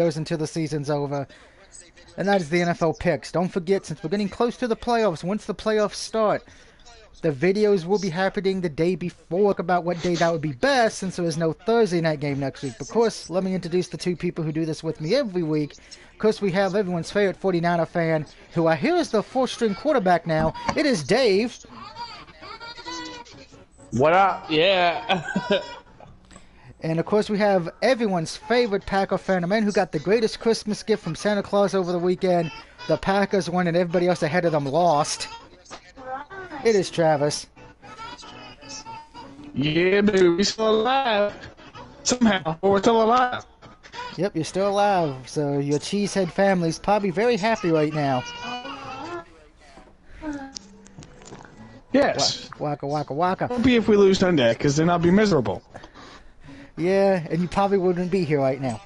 until the season's over. And that is the NFL picks. Don't forget, since we're getting close to the playoffs, once the playoffs start, the videos will be happening the day before about what day that would be best, since there is no Thursday night game next week. Of course, let me introduce the two people who do this with me every week. Of course, we have everyone's favorite 49er fan, who I hear is the fourth-string quarterback now. It is Dave. What up? Yeah. And of course, we have everyone's favorite Packer fan, a man who got the greatest Christmas gift from Santa Claus over the weekend. The Packers won and everybody else ahead of them lost. It is Travis. Yeah, baby, we still alive. Somehow, we're still alive. Yep, you're still alive, so your cheesehead family's probably very happy right now. Yes. Waka, waka, waka. Won't be if we lose Sunday, because then I'll be miserable. Yeah, and you probably wouldn't be here right now.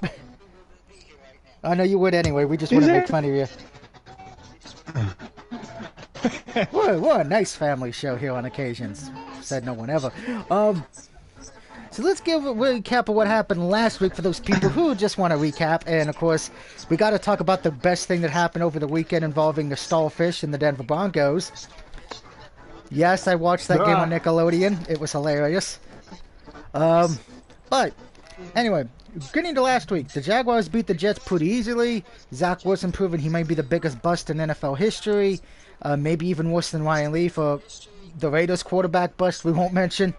I know you would anyway, we just want to make fun of you. We're a nice family show here on occasions, said no one ever. So let's give a recap of what happened last week for those people who just want to recap. And of course, we got to talk about the best thing that happened over the weekend involving the Starfish and the Denver Broncos. Yes, I watched that game on Nickelodeon. It was hilarious. But anyway, getting to last week, the Jaguars beat the Jets pretty easily. Zach Wilson proving he might be the biggest bust in NFL history. Maybe even worse than Ryan Lee for the Raiders quarterback bust we won't mention.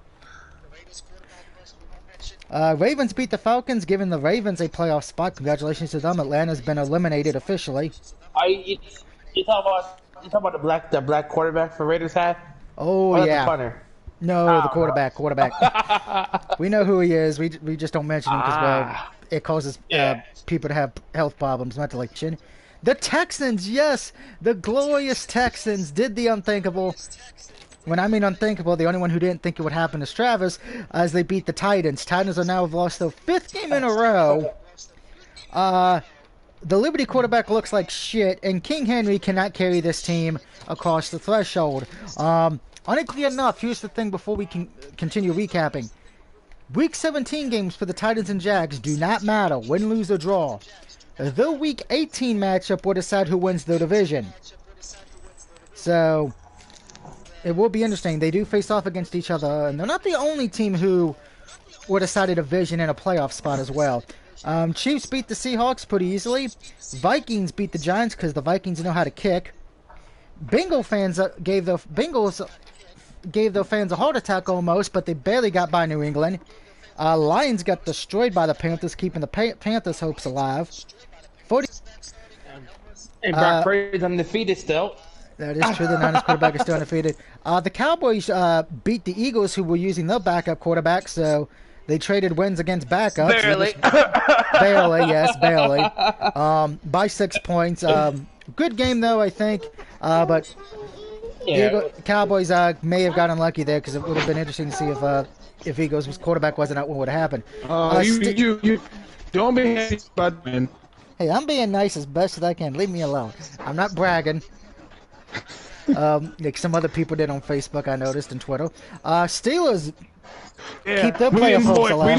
Ravens beat the Falcons, giving the Ravens a playoff spot. Congratulations to them. Atlanta's been eliminated officially. You talk about the black quarterback for Raiders had? Oh, yeah. The punter? No, the quarterback. We know who he is. We just don't mention him because, well, it causes people to have health problems mentally. The Texans, yes, the glorious Texans did the unthinkable. When I mean unthinkable, the only one who didn't think it would happen is Travis, as they beat the Titans. Titans are now have lost their 5th game in a row. The Liberty quarterback looks like shit, and King Henry cannot carry this team across the threshold. Unclear enough, here's the thing before we can continue recapping. Week 17 games for the Titans and Jags do not matter, win, lose, or draw. The Week 18 matchup will decide who wins the division. So, it will be interesting. They do face off against each other, and they're not the only team who will decide a division and a playoff spot as well. Chiefs beat the Seahawks pretty easily. Vikings beat the Giants because the Vikings know how to kick. Bengals fans gave their fans a heart attack almost, but they barely got by New England. Lions got destroyed by the Panthers, keeping the Panthers' hopes alive. And Brock Purdy's undefeated still. That is true. The Niners quarterback is still undefeated. The Cowboys beat the Eagles, who were using their backup quarterback, so they traded wins against backups. Barely. Barely, yes, barely. By 6 points. Good game, though, I think. But Cowboys may have gotten lucky there because it would have been interesting to see if Eagles' quarterback wasn't out, what would have happened. You don't be happy about that. Hey, I'm being nice as best as I can. Leave me alone. I'm not bragging. Like some other people did on Facebook, I noticed, and Twitter. Steelers keep their playoff hopes alive.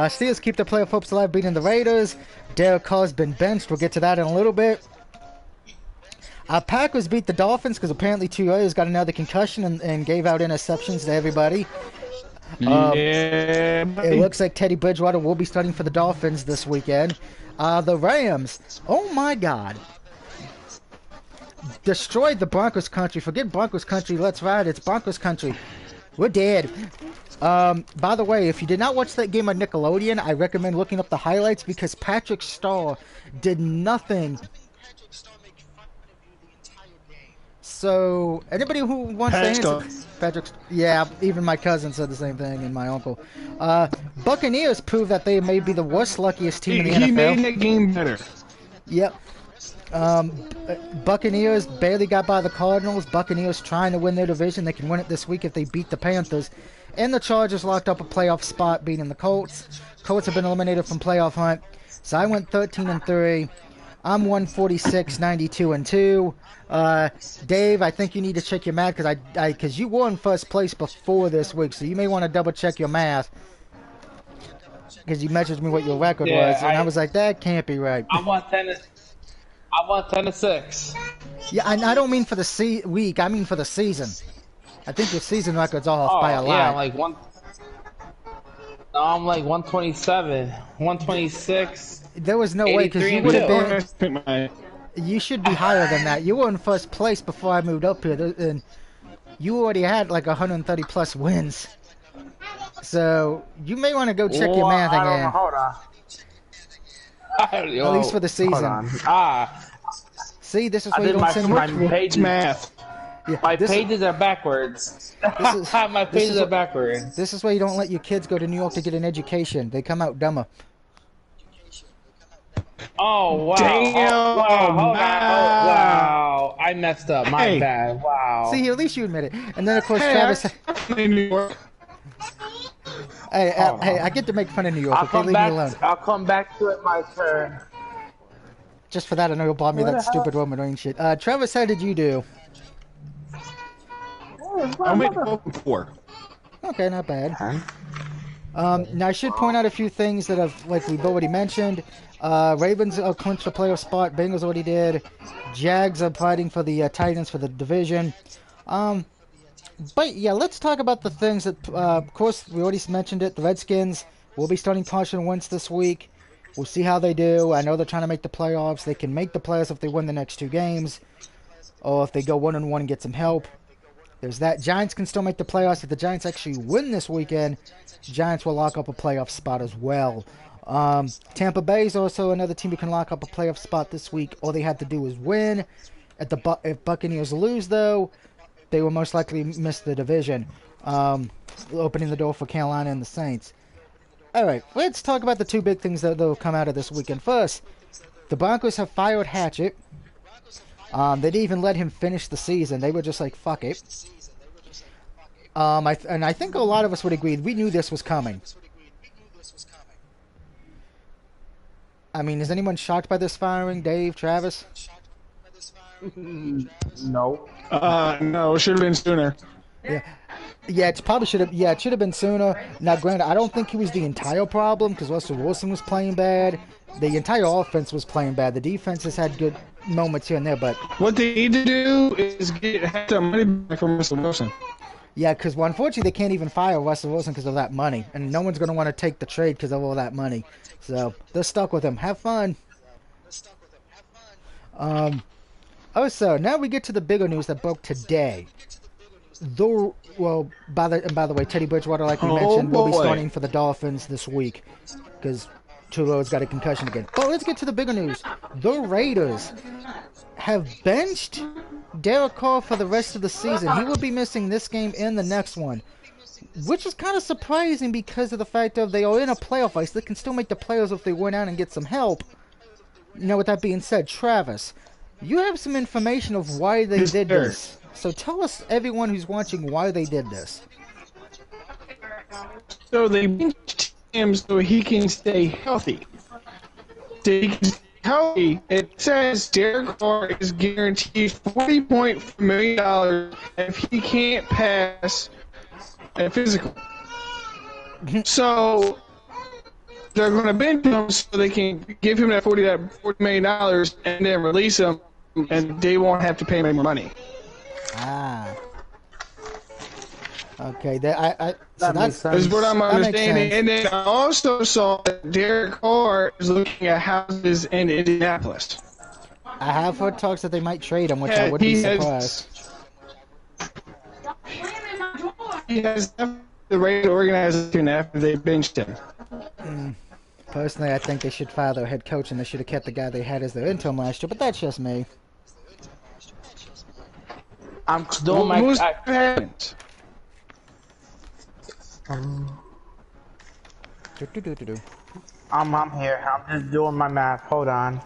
Steelers keep their playoff hopes alive, beating the Raiders. Derek Carr's been benched. We'll get to that in a little bit. Packers beat the Dolphins because apparently 2 others got another concussion and gave out interceptions to everybody. It looks like Teddy Bridgewater will be starting for the Dolphins this weekend. The Rams, oh my God, destroyed the Broncos country. Forget Broncos country, let's ride. It's Broncos country. We're dead. By the way, if you did not watch that game on Nickelodeon, I recommend looking up the highlights because Patrick Starr did nothing. So, anybody who wants to answer... Patrick, yeah, even my cousin said the same thing, and my uncle. Buccaneers prove that they may be the worst, luckiest team in the NFL. He made the game better. Yep. Buccaneers barely got by the Cardinals. Buccaneers trying to win their division. They can win it this week if they beat the Panthers. And the Chargers locked up a playoff spot, beating the Colts. Colts have been eliminated from playoff hunt. So I went 13-3. I'm 146, 92 and 2. Dave, I think you need to check your math because you were in first place before this week, so you may want to double check your math. because you messaged me what your record Yeah, was, and I was like, that can't be right. I want 10-6. Yeah, I don't mean for the week. I mean for the season. I think your season record's off by a Oh yeah, I'm lot. like one. No, I'm like 127, 126, There was no way, because 83 you and would have 2. been. You should be higher than that. You were in first place before I moved up here, and you already had like 130 plus wins. So you may want to go check your math I don't know. again. Hold on. At least for the season. Hold on. See, this is I why you did don't send my me pages. Math. Yeah, My pages are backwards. My pages are backwards. This is why you don't let your kids go to New York to get an education. They come out dumber. Oh wow! Damn! Oh, wow! Hold on! Oh, wow! I messed up. My Hey. bad. Wow. See, at least you admit it. And then of course Hey, Travis. I'm in New York. Hey, Hold hey, on. I get to make fun of New York. I'll Okay, come leave back. me alone. I'll come back to it my turn. Just for that, I know you'll bother me What that the hell? stupid Roman Reigns shit. Travis, how did you do? I'm at 4. Okay, not bad. Now I should point out a few things that have, like we've already mentioned. Ravens clinched the playoff spot. Bengals already did. Jags are fighting for the Titans for the division. But yeah, let's talk about the things that, of course, we already mentioned it. The Redskins will be starting Carson Wentz this week. We'll see how they do. I know they're trying to make the playoffs. They can make the playoffs if they win the next 2 games, or if they go 1-1 and get some help. There's that. Giants can still make the playoffs. If the Giants actually win this weekend, Giants will lock up a playoff spot as well. Tampa Bay is also another team who can lock up a playoff spot this week. All they have to do is win. If Buccaneers lose, though, they will most likely miss the division, opening the door for Carolina and the Saints. All right, let's talk about the 2 big things that will come out of this weekend. First, the Broncos have fired Hatchett. They didn't even let him finish the season. They were just like, fuck it. I think a lot of us would agree. We knew this was coming. I mean, is anyone shocked by this firing? Dave, Travis? No. No, it should have been sooner. Yeah, it probably should have. Yeah, it should have been sooner. Now, granted, I don't think he was the entire problem because Russell Wilson was playing bad. The entire offense was playing bad. The defense has had good moments here and there, but What they need to do is have some money back from Russell Wilson. yeah, because unfortunately they can't even fire Russell Wilson because of that money, and no one's going to want to take the trade because of all that money. So they're stuck with him. Have fun. So now we get to the bigger news that broke today. By the way, Teddy Bridgewater, like we mentioned, will be boy. starting for the Dolphins this week because Tulo's got a concussion again. But let's get to the bigger news. The Raiders have benched Derek Carr for the rest of the season. He will be missing this game and the next one, which is kind of surprising because of the fact of they are in a playoff race. They can still make the playoffs if they win out and get some help. Now, with that being said, Travis, you have some information of why they did this. So tell us, everyone who's watching, why they did this. So they benched him so he can stay healthy. So he can stay healthy. It says Derek Carr is guaranteed $40.4 million if he can't pass a physical. So they're going to bench him so they can give him that $40 million and then release him, and they won't have to pay him any more money. Ah. Okay, so That makes sense. Is what I'm That makes understanding. sense. And then I also saw that Derek Carr is looking at houses in Indianapolis. I have heard talks that they might trade him, which I wouldn't be surprised. He has left the Raider organization after they benched him. Personally, I think they should fire their head coach and they should have kept the guy they had as their interim last year, but that's just me. I'm doing my. What happened? I'm here. I'm just doing my math. Hold on.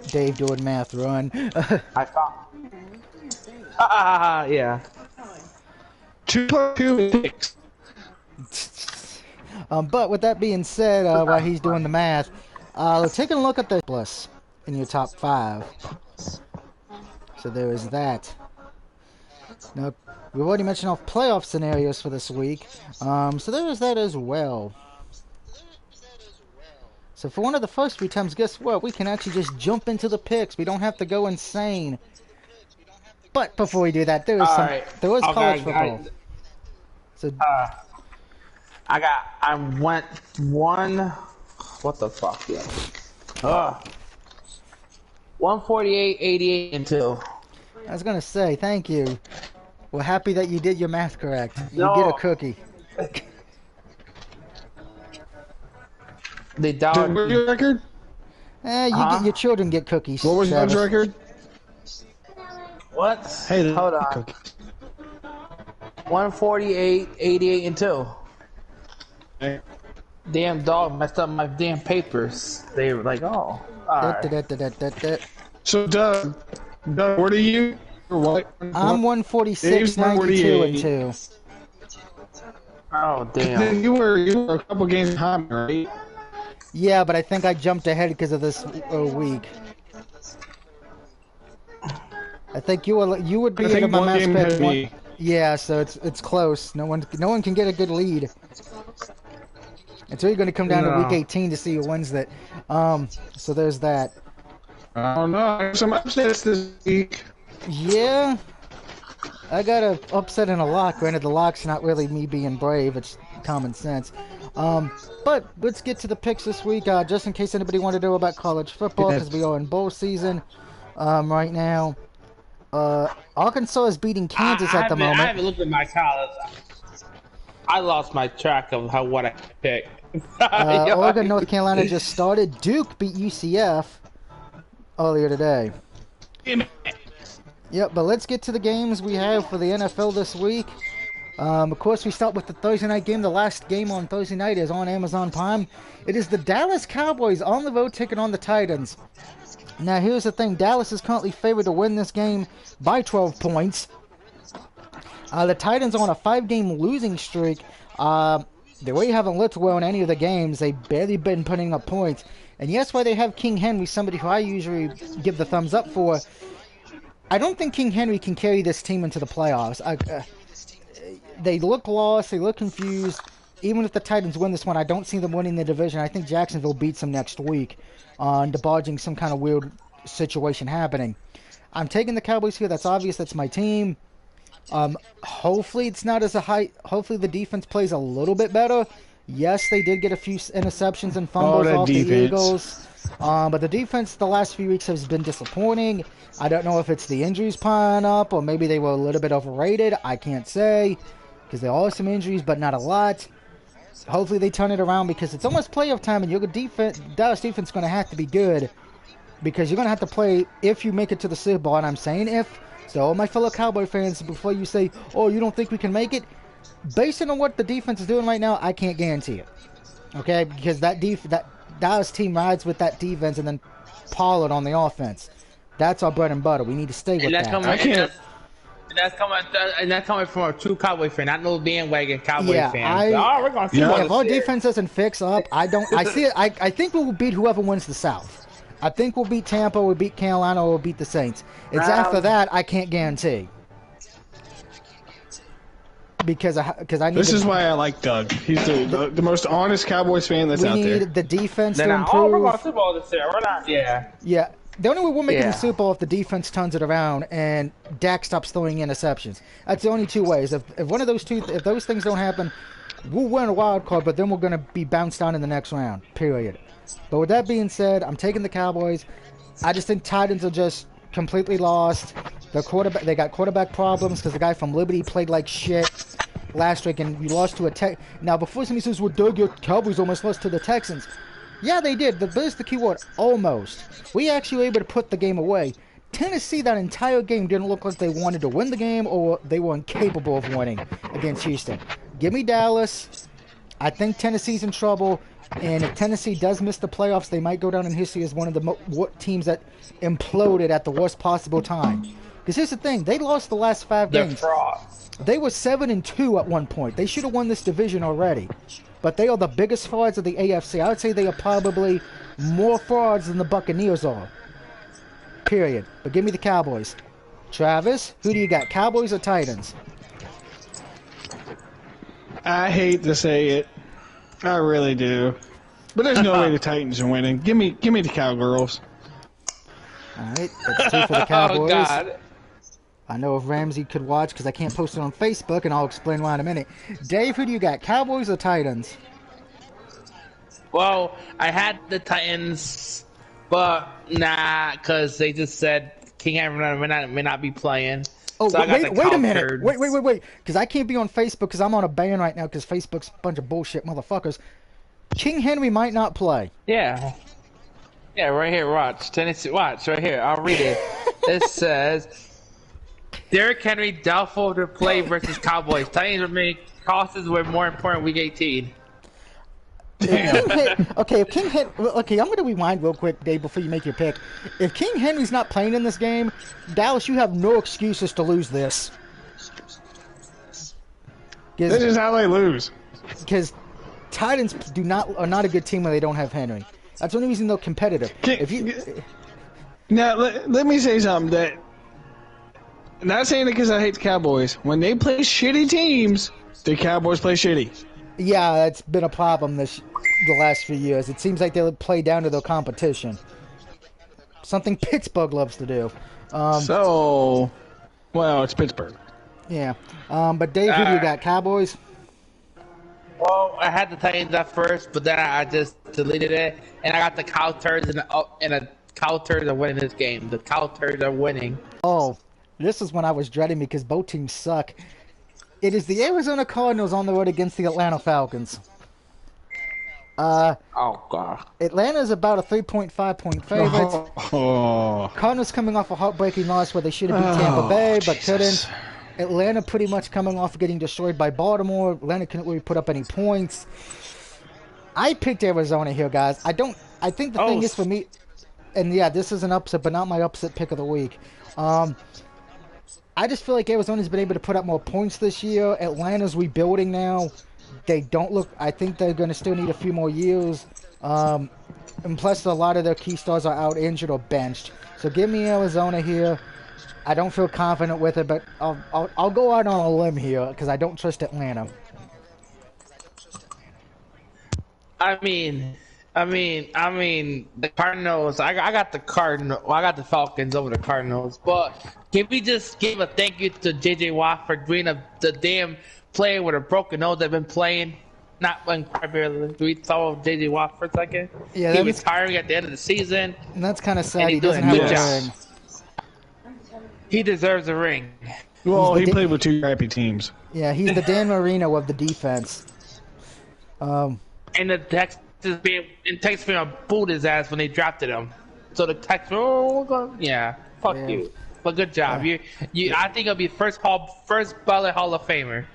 Dave doing math, run. I found. Yeah. 2 + 2 is 6. But with that being said, while he's doing the math, let's take a look at the plus in your top 5. So there is that. Now, we've already mentioned our playoff scenarios for this week. So there is that as well. So for one of the first few times, guess what? We can actually just jump into the picks. We don't have to go insane. But before we do that, there is All right. college Okay. football. So I went one. What the fuck? Yeah. 148, 88, and 2. I was gonna say thank you. We're happy that you did your math correct. You No. get a cookie. They What was down. your record? You get your children get cookies. What was your Travis. record? What? Hey, Hold on. cookies. 148, 88, and 2. Hey. Damn dog messed up my damn papers. They were like, oh. Alright. So, Doug, what are you? What? I'm 146, Dave's 92, 148. and 2. Oh damn. You were a couple games behind, right? Yeah, but I think I jumped ahead because of this week. I think you would be I think into my one mass game pick. had me. Yeah, so it's close. No one can get a good lead. It's really going to come down to No. week 18 to see who wins that. So there's that. I don't know. There's some upsets this week. Yeah, I got a upset and a lock. Granted, the lock's not really me being brave; it's common sense. But let's get to the picks this week, just in case anybody wanted to know about college football, because we are in bowl season right now. Arkansas is beating Kansas at the moment. I haven't looked at my college. I lost my track of what I picked. Oregon, North Carolina just started. Duke beat UCF earlier today. Yep, but let's get to the games we have for the NFL this week. Of course, we start with the Thursday night game. The last game on Thursday night is on Amazon Prime. It is the Dallas Cowboys on the road taking on the Titans. Now, here's the thing. Dallas is currently favored to win this game by 12 points. The Titans are on a 5-game losing streak. They really haven't looked well in any of the games. They've barely been putting up points. And yes, why they have King Henry, somebody who I usually give the thumbs up for. I don't think King Henry can carry this team into the playoffs. They look lost. They look confused. Even if the Titans win this one, I don't see them winning the division. I think Jacksonville beats them next week on debauching some kind of weird situation happening. I'm taking the Cowboys here. That's obvious. That's my team. Hopefully it's not as a high. Hopefully the defense plays a little bit better. Yes, they did get a few interceptions and fumbles off the Eagles. But the defense the last few weeks has been disappointing. I don't know if it's the injuries piling up or maybe they were a little bit overrated. I can't say because there are some injuries, but not a lot. Hopefully they turn it around because it's almost playoff time and your Dallas defense is going to have to be good because you're going to have to play if you make it to the Super Bowl. And I'm saying if. So all my fellow Cowboy fans, before you say, oh, you don't think we can make it? Based on what the defense is doing right now, I can't guarantee it. Okay? Because that Dallas team rides with that defense and then Pollard on the offense. That's our bread and butter. We need to stay with that. And that's coming from a true Cowboy fan, not no bandwagon Cowboy fan. We're gonna see if our defense doesn't fix up, I see it. I think we will beat whoever wins the South. I think we'll beat Tampa, we'll beat Carolina, or we'll beat the Saints. It's after that I can't guarantee. Because I need. This is why I like Doug. He's the most honest Cowboys fan that's out there. We need the defense to improve. Oh, we're going to Super Bowl this year. We're not. Yeah. Yeah. The only way we're making the Super Bowl if the defense turns it around and Dak stops throwing interceptions. That's the only two ways. If one of those if those things don't happen, we'll win a wild card, but then we're going to be bounced down in the next round. Period. But with that being said, I'm taking the Cowboys. I just think Titans are just completely lost. They got quarterback problems because the guy from Liberty played like shit last week, and we lost to a Tech. Now, before somebody says, well, Doug, your Cowboys almost lost to the Texans. Yeah, they did. But there's the key word, almost. We actually were able to put the game away. Tennessee, that entire game didn't look like they wanted to win the game or they were incapable of winning against Houston. Give me Dallas. I think Tennessee's in trouble. And if Tennessee does miss the playoffs, they might go down in history as one of the teams that imploded at the worst possible time. Because here's the thing. They lost the last 5 games. They were 7-2 at one point. They should have won this division already. But they are the biggest frauds of the AFC. I would say they are probably more frauds than the Buccaneers are. Period. But give me the Cowboys. Travis, who do you got? Cowboys or Titans? I hate to say it. I really do. But there's no way the Titans are winning. Give me the Cowgirls. All right, that's 2 for the Cowboys. Oh, God. I know if Ramsey could watch because I can't post it on Facebook, and I'll explain why in a minute. Dave, who do you got, Cowboys or Titans? Well, I had the Titans, but nah, because they just said King Henry may not be playing. Oh, so wait a minute. Wait. Because I can't be on Facebook because I'm on a ban right now because Facebook's a bunch of bullshit motherfuckers. King Henry might not play. Yeah. Yeah, right here, watch. Tennessee, watch, right here. I'll read it. It says, Derrick Henry doubtful to play versus Cowboys. Titans remain crosses were more important week 18. If King Henry, okay, I'm going to rewind real quick, Dave, before you make your pick. If King Henry's not playing in this game, Dallas, you have no excuses to lose this. This is how they lose. Because Titans are not a good team when they don't have Henry. That's the only reason they're competitive. Now, let me say something that. Not saying it because I hate the Cowboys. When they play shitty teams, the Cowboys play shitty. Yeah, that's been a problem the last few years. It seems like they play down to their competition. Something Pittsburgh loves to do. Well, it's Pittsburgh. Yeah. But Dave, who do you got? Cowboys? Well, I had the Titans at first, but then I just deleted it, and I got the Cow Turds and the Cow Turds are winning this game. The Cow Turds are winning. Oh, this is when I was dreading because both teams suck. It is the Arizona Cardinals on the road against the Atlanta Falcons. Oh, God. Atlanta's about a 3.5-point favorite. Oh. Cardinals coming off a heartbreaking loss where they should have beat Tampa Bay, but couldn't. Atlanta pretty much coming off of getting destroyed by Baltimore. Atlanta couldn't really put up any points. I picked Arizona here, guys. I think the thing is for me, and yeah, this is an upset, but not my upset pick of the week. I just feel like Arizona's been able to put up more points this year. Atlanta's rebuilding now. They don't look. I think they're going to still need a few more years. And plus, a lot of their key stars are out injured or benched. So give me Arizona here. I don't feel confident with it, but I'll go out on a limb here because I don't trust Atlanta. I mean, the Cardinals. I got the Cardinal. Well, I got the Falcons over the Cardinals. But can we just give a thank you to J.J. Watt for being the damn player with a broken nose that's been playing? Not playing primarily. Do we follow J.J. Watt for a second? Yeah, he retiring at the end of the season. And that's kind of sad. He doesn't have a ring. He deserves a ring. Well, he played with two crappy teams. Yeah, he's the Dan Marino of the defense. And the Texans being booed his ass when they drafted him. So the Texans, fuck you. But good job. You. I think he'll be first ballot Hall of Famer.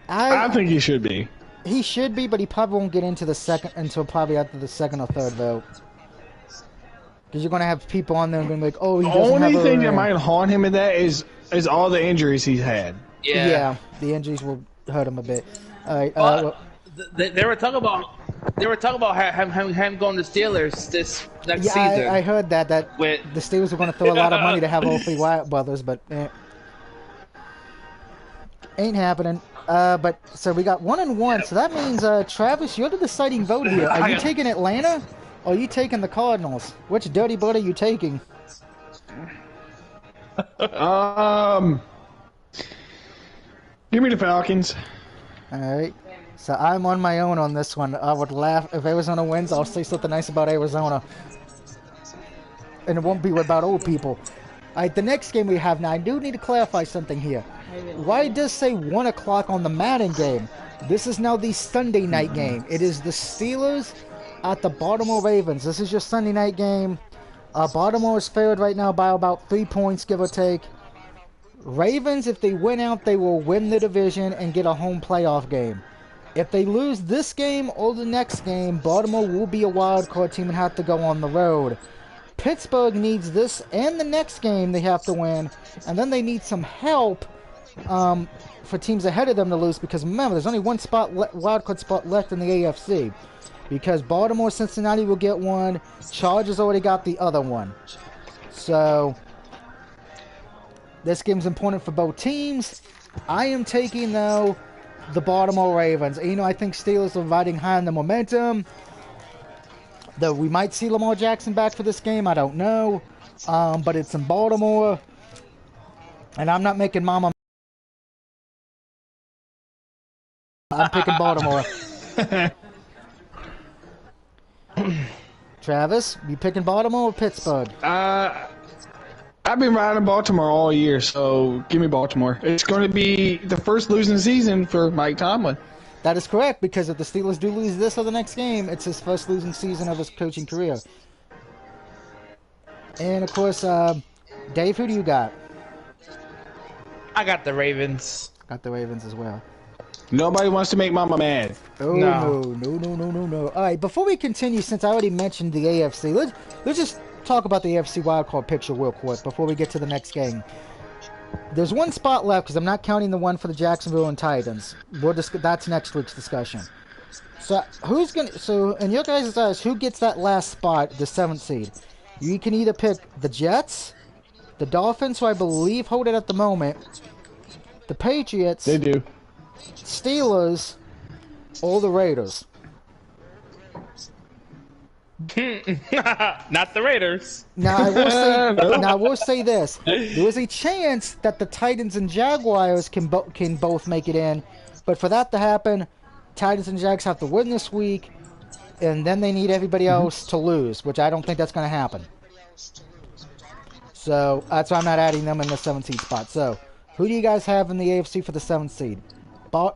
I think he should be. He should be, but he probably won't get into the second until probably after the second or third vote. Because you're going to have people on there and going to be like, oh, he doesn't have a ring. The only thing that might haunt him in that is all the injuries he's had. Yeah, the injuries will hurt him a bit. All right. They were talking about him going to Steelers this next season. I heard that the Steelers were going to throw a lot of money to have all three Wyatt brothers, but ain't happening. But so we got 1-1, so that means Travis, you're the deciding vote here. Are you taking Atlanta? Or are you taking the Cardinals? Which dirty bird are you taking? Give me the Falcons. Alright. So I'm on my own on this one. I would laugh. If Arizona wins, I'll say something nice about Arizona. And it won't be about old people. Alright, the next game we have now, I do need to clarify something here. Why it does say 1 o'clock on the Madden game? This is now the Sunday night game. It is the Steelers at the Baltimore Ravens. This is your Sunday night game. Baltimore is favored right now by about 3 points, give or take. Ravens, if they win out, they will win the division and get a home playoff game. If they lose this game or the next game, Baltimore will be a wild card team and have to go on the road. Pittsburgh needs this and the next game they have to win, and then they need some help for teams ahead of them to lose, because remember, there's only one wild card spot left in the AFC. Because Baltimore, Cincinnati will get one. Chargers already got the other one. So, this game's important for both teams. I am taking, though, the Baltimore Ravens. You know, I think Steelers are riding high on the momentum. Though we might see Lamar Jackson back for this game, I don't know. But it's in Baltimore. And I'm not making Mama. I'm picking Baltimore. Travis, you picking Baltimore or Pittsburgh? I've been riding Baltimore all year, so give me Baltimore. It's going to be the first losing season for Mike Tomlin. That is correct, because if the Steelers do lose this or the next game, it's his first losing season of his coaching career. And, of course, Dave, who do you got? I got the Ravens. Got the Ravens as well. Nobody wants to make Mama mad. Oh, no. All right, before we continue, since I already mentioned the AFC, let's just talk about the AFC wildcard picture real quick before we get to the next game. There's one spot left, because I'm not counting the one for the Jacksonville and Titans. That's next week's discussion. So, in your guys' eyes, who gets that last spot, the 7th seed? You can either pick the Jets, the Dolphins, who I believe hold it at the moment, the Patriots. They do. Steelers or the Raiders. Not the Raiders. Now I will say this: there is a chance that the Titans and Jaguars can both make it in, but for that to happen, Titans and Jags have to win this week, and then they need everybody else to lose, which I don't think that's going to happen. So that's why I'm not adding them in the 7th seed spot. So who do you guys have in the AFC for the 7th seed?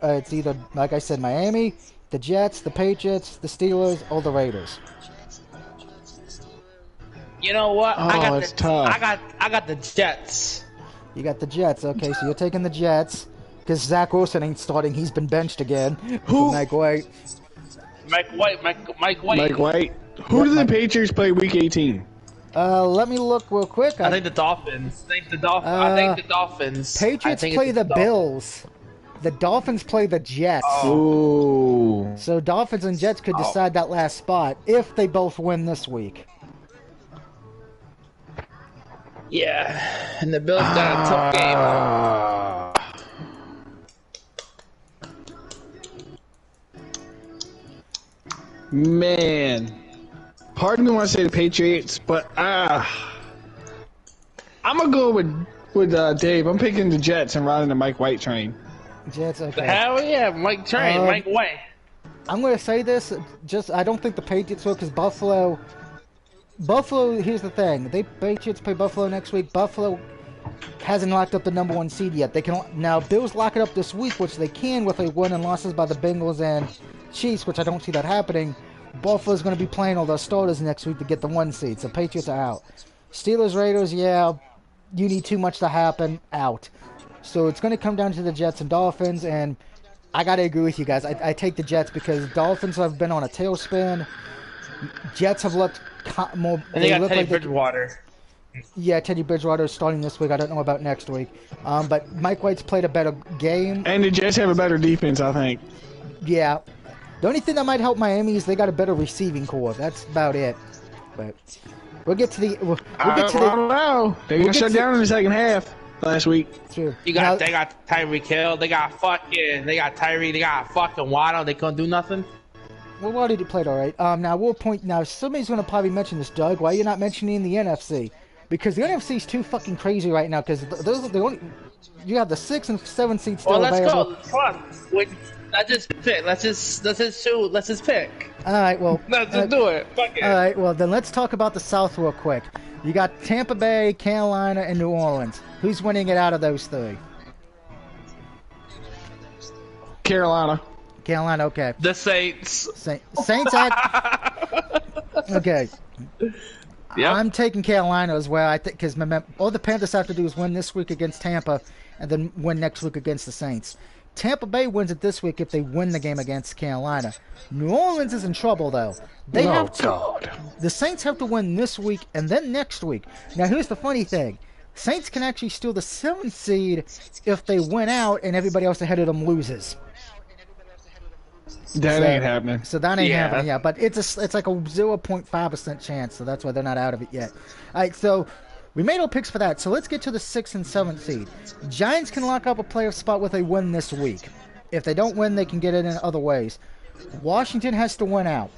It's either, like I said, Miami, the Jets, the Patriots, the Steelers, or the Raiders. You know what? Tough. I got the Jets. You got the Jets. Okay, so you're taking the Jets because Zach Wilson ain't starting. He's been benched again. Who? Mike White. Mike White. Mike White. Who do the Patriots play Week 18? Let me look real quick. I think the Dolphins. I think the Dolphins. Patriots play the Bills. The Dolphins play the Jets. Oh. So Dolphins and Jets could decide that last spot if they both win this week. Yeah, and the Bills got a tough game. Man. Part of me wants to say the Patriots, but I'm going to go with Dave. I'm picking the Jets and riding the Mike White train. Jets, okay. Hell yeah, Mike White. I'm going to say this, I don't think the Patriots will, because Buffalo, here's the thing. Patriots play Buffalo next week. Buffalo hasn't locked up the #1 seed yet. Now, Bills lock it up this week, which they can with a win and losses by the Bengals and Chiefs, which I don't see that happening. Buffalo's going to be playing all their starters next week to get the 1 seed, so Patriots are out. Steelers, Raiders, yeah, you need too much to happen, out. So it's going to come down to the Jets and Dolphins, and I got to agree with you guys. I take the Jets because Dolphins have been on a tailspin. Jets have looked more... And they got Teddy Bridgewater. Yeah, Teddy Bridgewater is starting this week. I don't know about next week. But Mike White's played a better game. And the Jets have a better defense, I think. Yeah. The only thing that might help Miami is they got a better receiving core. That's about it. But we'll get to the... I don't know. They got shut down in the second half last week. True. They got Tyreek Hill. They got Tyree. They got fucking Waddle. They couldn't do nothing. Well, Waddle played all right. Now somebody's going to probably mention this, Doug. Why are you not mentioning the NFC? Because the NFC is too fucking crazy right now. Because those are the only... You have the 6 and 7 seats still available. Let's go. Come on. Let's just pick. Let's just pick. All right, well... Let's just do it. Fuck it. All right, well, then let's talk about the South real quick. You got Tampa Bay, Carolina, and New Orleans. Who's winning it out of those 3? Carolina. Carolina, okay. The Saints. Saints okay. Yep. I'm taking Carolina as well. I think because all the Panthers have to do is win this week against Tampa, and then win next week against the Saints. Tampa Bay wins it this week if they win the game against Carolina. New Orleans is in trouble though. The Saints have to win this week and then next week. Now here's the funny thing: Saints can actually steal the 7th seed if they win out and everybody else ahead of them loses. That ain't happening. So that ain't happening, yeah. But it's like a 0.5% chance, so that's why they're not out of it yet. All right, so we made all picks for that. So let's get to the 6th and 7th seed. Giants can lock up a playoff spot with a win this week. If they don't win, they can get it in other ways. Washington has to win out.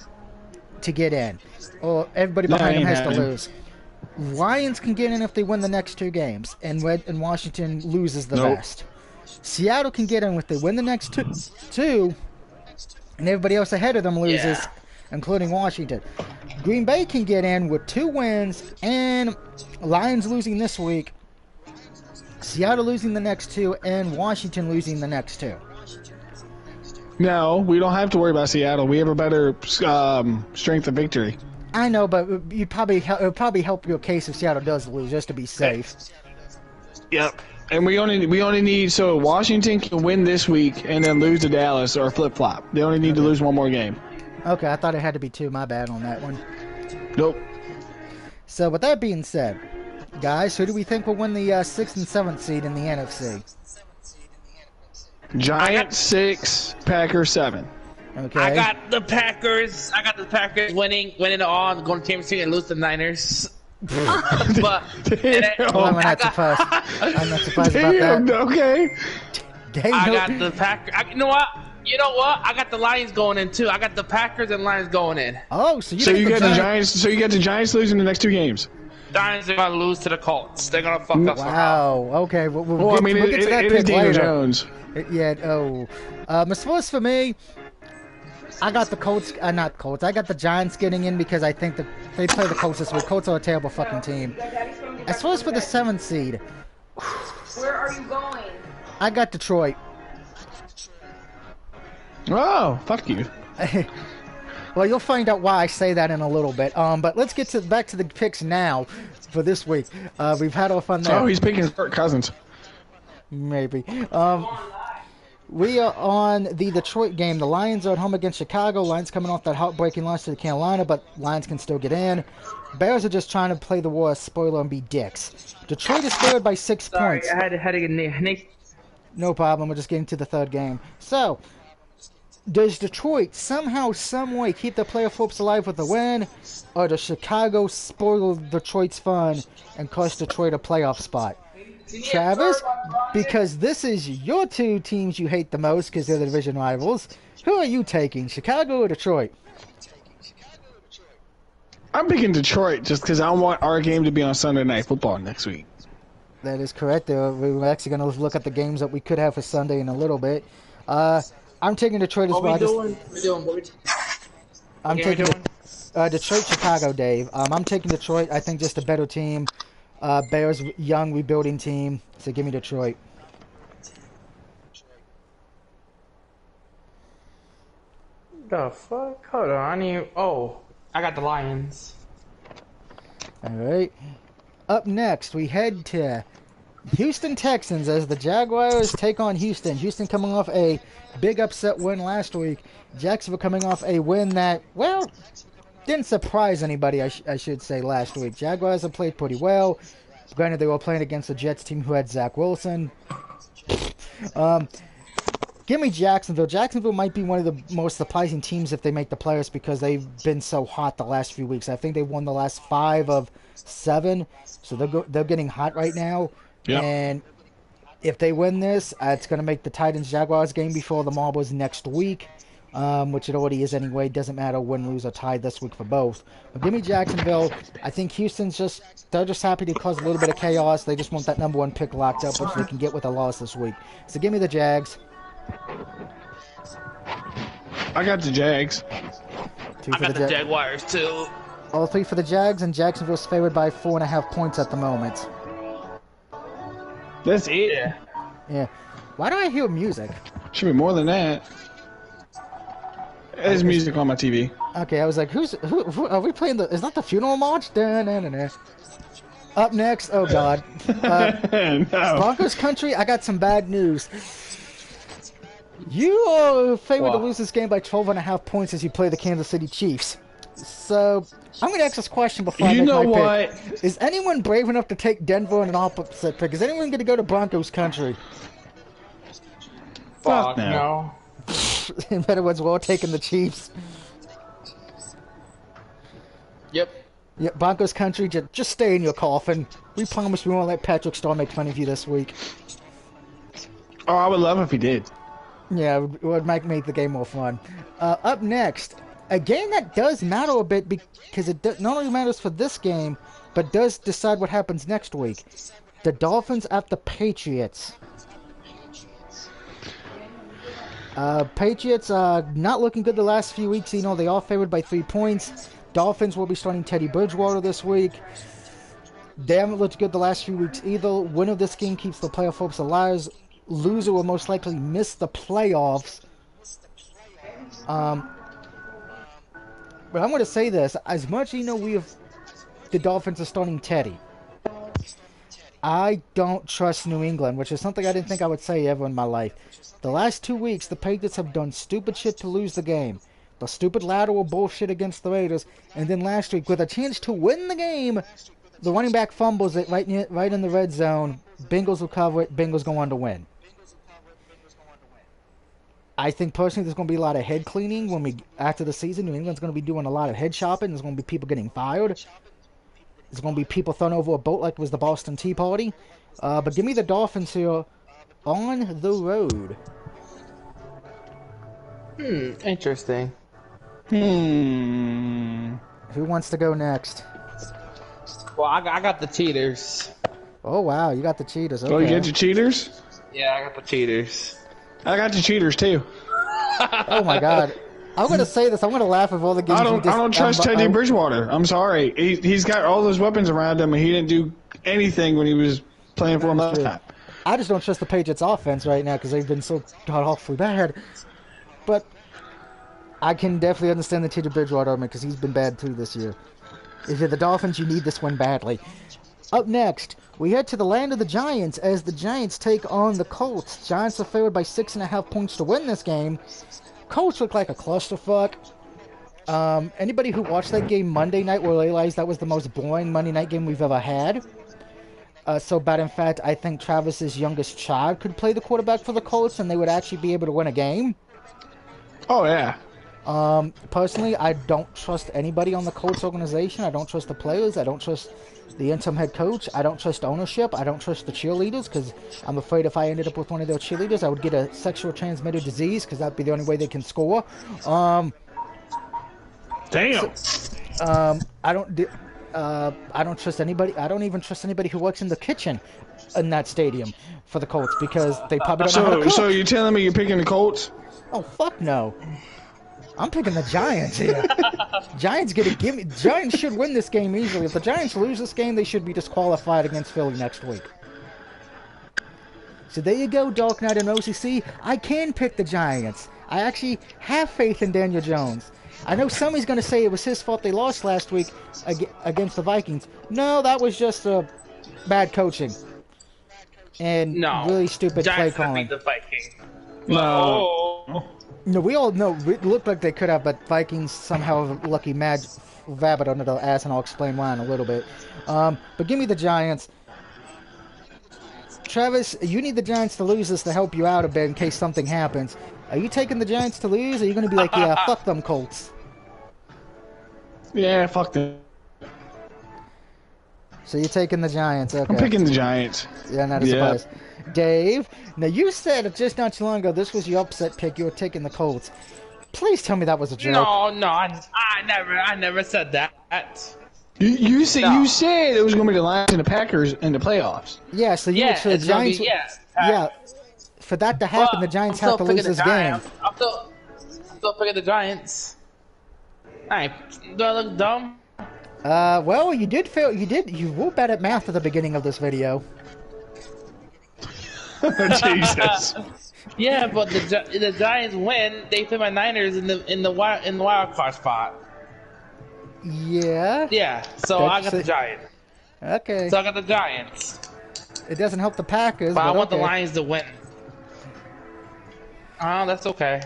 to get in, or everybody That behind them ain't has to happening. lose. Lions can get in if they win the next 2 games, and Washington loses the Nope. best. Seattle can get in if they win the next two, and everybody else ahead of them loses, Yeah. including Washington. Green Bay can get in with 2 wins, and Lions losing this week, Seattle losing the next 2, and Washington losing the next 2. No, we don't have to worry about Seattle. We have a better strength of victory. I know, but it would probably help your case if Seattle does lose, just to be safe. Yep. And we only need, so Washington can win this week and then lose to Dallas or flip flop. They only need to lose one more game. Okay, I thought it had to be 2. My bad on that one. Nope. So with that being said, guys, who do we think will win the 6th and 7th seed in the NFC? Giants 6, Packers 7. Okay. I got the Packers. I got the Packers winning it all, going to championship and lose the Niners. But Well, I'm not surprised. I'm not surprised about Damn, that. okay. Dang, I no- got the Packers. You know what? I got the Lions going in too. I got the Packers and Lions going in. Oh, so you So you think got the Giants. So you got the Giants losing the next 2 games. Giants are gonna lose to the Colts. They're gonna fuck us. Wow. Okay. We'll Well, I mean, we'll get to that it is pick Daniel later. Jones. Yeah. Oh. As far as for me, I got the Colts. Not Colts. I got the Giants getting in because I think that they play the Colts this week. Colts are a terrible fucking team. As far as for the 7th seed, Where are you going? I got Detroit. Oh, fuck you. Well, you'll find out why I say that in a little bit. But let's get back to the picks now for this week. We've had our fun there. Oh, he's picking Kirk Cousins. Maybe. We are on the Detroit game. The Lions are at home against Chicago. Lions coming off that heartbreaking loss to Carolina, but Lions can still get in. Bears are just trying to play the war spoiler and be dicks. Detroit is favored by 6 points. I had to get Nick. No problem. We're just getting to the 3rd game. So, does Detroit somehow, some way keep the playoff hopes alive with a win, or does Chicago spoil Detroit's fun and cost Detroit a playoff spot? Travis, because this is your 2 teams you hate the most because they're the division rivals, who are you taking, Chicago or Detroit? I'm picking Detroit just because I want our game to be on Sunday Night Football next week. That is correct. We're actually going to look at the games that we could have for Sunday in a little bit. I'm taking Detroit as well. I'm taking Detroit, Chicago, Dave. I'm taking Detroit. I think just a better team. Bears, young, rebuilding team. So give me Detroit. The fuck? Hold on. I got the Lions. All right. Up next, we head to Houston Texans as the Jaguars take on Houston. Houston coming off a big upset win last week. Jacksonville coming off a win that, well, didn't surprise anybody, I should say, last week. Jaguars have played pretty well. Granted, they were playing against the Jets team who had Zach Wilson. Give me Jacksonville. Jacksonville might be one of the most surprising teams if they make the playoffs because they've been so hot the last few weeks. I think they won the last 5 of 7, so they're getting hot right now. Yep. And if they win this, it's going to make the Titans-Jaguars game before the Marbles next week, which it already is anyway. Doesn't matter win, lose, or tie this week for both. But give me Jacksonville. I think Houston's they're just happy to cause a little bit of chaos. They just want that number 1 pick locked up, which they can get with a loss this week. So give me the Jags. I got the Jags. 2 I for got the Ja- Jaguars too. All 3 for the Jags, and Jacksonville's favored by 4.5 points at the moment. That's it. Yeah. Yeah. Why do I hear music? Should be more than that. There's music on my TV. Okay, I was like, who are we playing is that the funeral march? Da-na-na-na. Up next, oh god. No. Broncos country, I got some bad news. You are favored to What? lose this game by 12.5 points as you play the Kansas City Chiefs. So, I'm going to ask this question before I You make know my what? pick. Is anyone brave enough to take Denver in an opposite pick? Is anyone going to go to Broncos country? Fuck no. In other words, we're all taking the Chiefs. Yep. Yeah, Broncos country, just stay in your coffin. We promise we won't let Patrick Starr make fun of you this week. Oh, I would love if he did. Yeah, it would make the game more fun. Up next, a game that does matter a bit because it not only matters for this game, but does decide what happens next week. The Dolphins at the Patriots. Patriots not looking good the last few weeks. You know, they are favored by 3 points. Dolphins will be starting Teddy Bridgewater this week. They haven't looked good the last few weeks either. Winner of this game keeps the playoff hopes alive. Loser will most likely miss the playoffs. But I'm going to say this. As much as the Dolphins are starting Teddy, I don't trust New England, which is something I didn't think I would say ever in my life. The last 2 weeks, the Patriots have done stupid shit to lose the game. The stupid lateral bullshit against the Raiders. And then last week, with a chance to win the game, the running back fumbles it right in the red zone. Bengals will cover it. Bengals go on to win. I think personally there's going to be a lot of head cleaning after the season. New England's going to be doing a lot of head shopping. There's going to be people getting fired. There's going to be people thrown over a boat like it was the Boston Tea Party. But give me the Dolphins here on the road. Interesting. Who wants to go next? Well, I got the cheaters. Oh, wow. You got the cheaters. Okay. Oh, you get your cheaters? Yeah, I got the cheaters. I got the cheaters, too. Oh, my God. I'm going to say this. I'm going to laugh at all the games. I don't trust Teddy Bridgewater. I'm sorry. He's got all those weapons around him, and he didn't do anything when he was playing for him last time. I just don't trust the Patriots offense right now because they've been so awfully bad. But I can definitely understand the Teddy Bridgewater argument because he's been bad too this year. If you're the Dolphins, you need this win badly. Up next, we head to the land of the Giants as the Giants take on the Colts. Giants are favored by 6.5 points to win this game. Colts look like a clusterfuck. Anybody who watched that game Monday night will realize that was the most boring Monday night game we've ever had. So bad, in fact, I think Travis's youngest child could play the quarterback for the Colts and they would actually be able to win a game. Oh, yeah. Personally, I don't trust anybody on the Colts organization. I don't trust the players. I don't trust the interim head coach. I don't trust ownership. I don't trust the cheerleaders because I'm afraid if I ended up with one of their cheerleaders, I would get a sexual transmitted disease because that'd be the only way they can score. Damn. I don't trust anybody. I don't even trust anybody who works in the kitchen in that stadium for the Colts because they probably don't know how to cook. So you're telling me you're picking the Colts? Oh, fuck no. I'm picking the Giants here. Giants should win this game easily. If the Giants lose this game, they should be disqualified against Philly next week. So there you go, Dark Knight and OCC. I can pick the Giants. I actually have faith in Daniel Jones. I know somebody's going to say it was his fault they lost last week against the Vikings. No, that was just bad coaching. And really stupid play calling. The Vikings. No. No, we all know it looked like they could have, but Vikings somehow lucky mad rabbit under the ass, and I'll explain why in a little bit. But give me the Giants. Travis, you need the Giants to lose this to help you out a bit in case something happens. Are you taking the Giants to lose, or are you going to be like, yeah, fuck them Colts? Yeah, fuck them. So you're taking the Giants, okay. I'm picking the Giants. Yeah, not a surprise. Dave, now you said just not too long ago this was your upset pick. You were taking the Colts. Please tell me that was a joke. No, I never said that. You said it was going to be the Lions and the Packers in the playoffs. Yeah, so you the Giants. Yeah, for that to happen, the Giants have to lose this game. I'm still picking the Giants. Alright, do I look dumb? Well, you did fail. You were bad at math at the beginning of this video. Jesus. Yeah, but the Giants win. They play my Niners in the wild card spot. Yeah. Yeah. So I got the Giants. Okay. So I got the Giants. It doesn't help the Packers. But I want the Lions to win. Oh, that's okay.